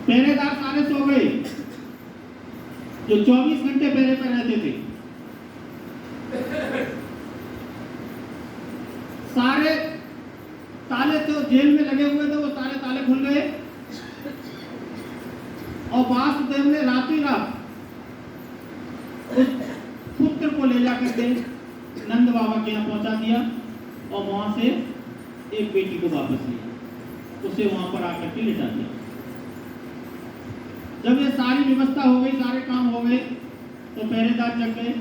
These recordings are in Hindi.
पहरेदार सारे सो गए, जो 24 घंटे पहरे पर रहते थे। सारे ताले तो जेल में लगे हुए थे, वो सारे ताले खुल गए और वासुदेव ने रातों रात उस पुत्र को ले जाकर के नंद बाबा के यहाँ पहुंचा दिया और वहां से एक बेटी को वापस लिया, उसे वहां पर आकर के लिटा दिया। जब ये सारी व्यवस्था हो गई, सारे काम हो गए, तो पहरेदार जग गए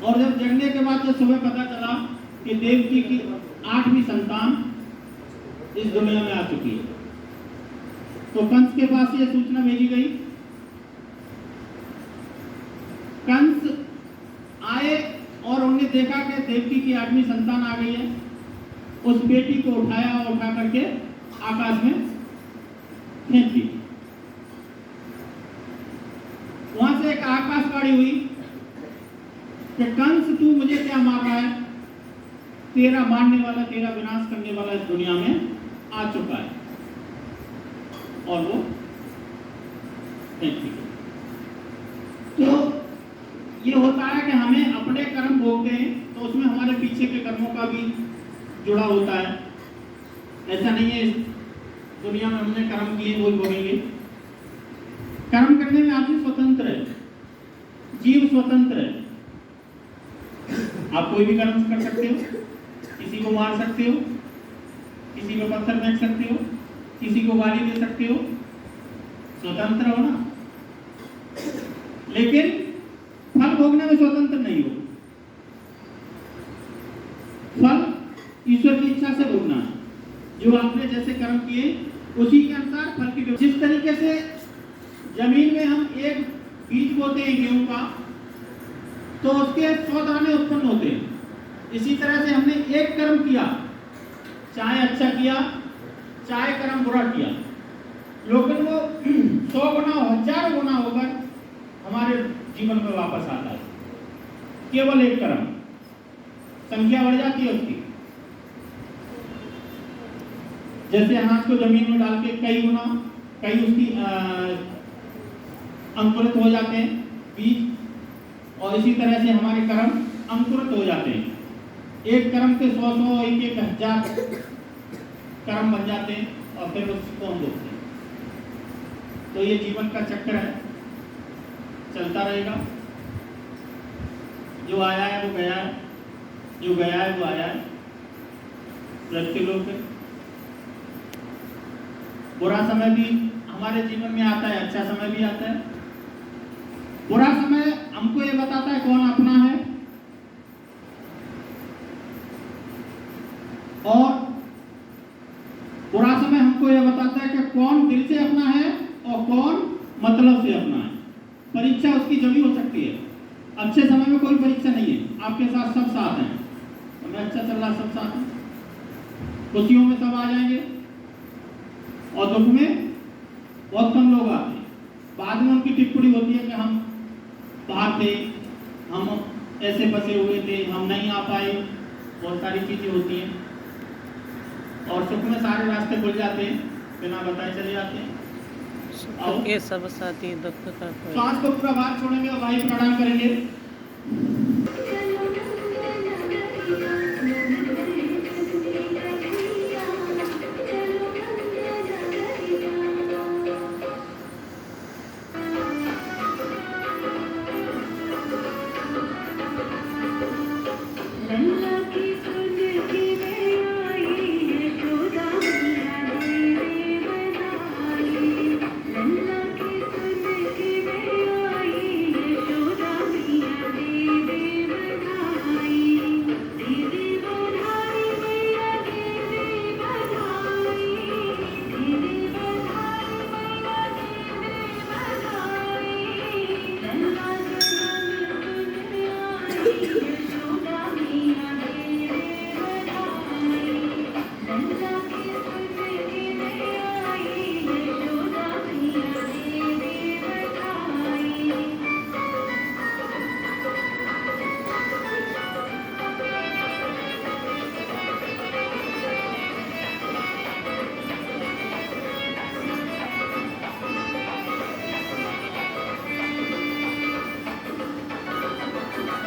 और जब जगने के बाद जब सुबह पता चला कि देवकी की 8वीं संतान इस दुनिया में आ चुकी है, तो कंस के पास ये सूचना भेजी गई। कंस आए और उन्होंने देखा कि देवकी की 8वीं संतान आ गई है। उस बेटी को उठाया और उठा करके आकाश में फेंक दी। वहां से एक आकाशवाणी हुई कि कंस तू मुझे क्या मार रहा है, तेरा मारने वाला, तेरा विनाश करने वाला इस दुनिया में आ चुका है। और वो फेंक दी। तो ये होता है कि हमें अपने कर्म भोगते हैं तो उसमें हमारे पीछे के कर्मों का भी जुड़ा होता है। ऐसा नहीं है इस दुनिया में हमने कर्म किए वही भोगेंगे। कर्म करने में आदमी स्वतंत्र है, जीव स्वतंत्र है। आप कोई भी कर्म कर सकते हो, किसी को मार सकते हो, किसी को पत्थर फेंक सकते हो, किसी को गाली दे सकते हो, स्वतंत्र हो ना। लेकिन फल भोगने में स्वतंत्र नहीं हो। फल ईश्वर की इच्छा से भोगना है। जो आपने जैसे कर्म किए उसी के अनुसार फल की। जिस तरीके से जमीन में हम एक बीज बोते हैं गेहूं का, तो उसके 100 दाने उत्पन्न होते हैं। इसी तरह से हमने एक कर्म किया, चाहे अच्छा किया चाहे कर्म बुरा किया, लेकिन वो 100 गुना 1000 गुना होकर हमारे जीवन में वापस आता है। केवल एक कर्म, संख्या बढ़ जाती है उसकी। जैसे अनाज को जमीन में डाल के कई गुना, कई उसकी अंकुरित हो जाते हैं बीज, और इसी तरह से हमारे कर्म अंकुरित हो जाते हैं। एक कर्म के 100 एक 1000 कर्म बन जाते हैं और फिर उसको हम भोगते हैं। तो ये जीवन का चक्र है, चलता रहेगा। जो आया है वो गया है, जो गया है वो आया है। रखते लोग बुरा समय भी हमारे जीवन में आता है, अच्छा समय भी आता है। बुरा समय हमको ये बताता है कौन अपना है, और बुरा समय हमको ये बताता है कि कौन दिल से अपना है और कौन मतलब से अपना है। परीक्षा उसकी जमी हो सकती है। अच्छे समय में कोई परीक्षा नहीं है, आपके साथ सब साथ हैं, हमें अच्छा चल रहा, सब साथ हैं। खुशियों में सब आ जाएंगे और दुख में बहुत कम लोग आते हैं। बाद में उनकी टिप्पणी होती है कि हम बाहर थे, हम ऐसे फंसे हुए थे, हम नहीं आ पाए, बहुत सारी चीजें होती हैं। और सुख में सारे रास्ते खुल जाते हैं, बिना बताए चले जाते हैं। के सब साथी दुख का सांस को पूरा बाहर छोड़ेंगे और वायु प्राणायाम करेंगे।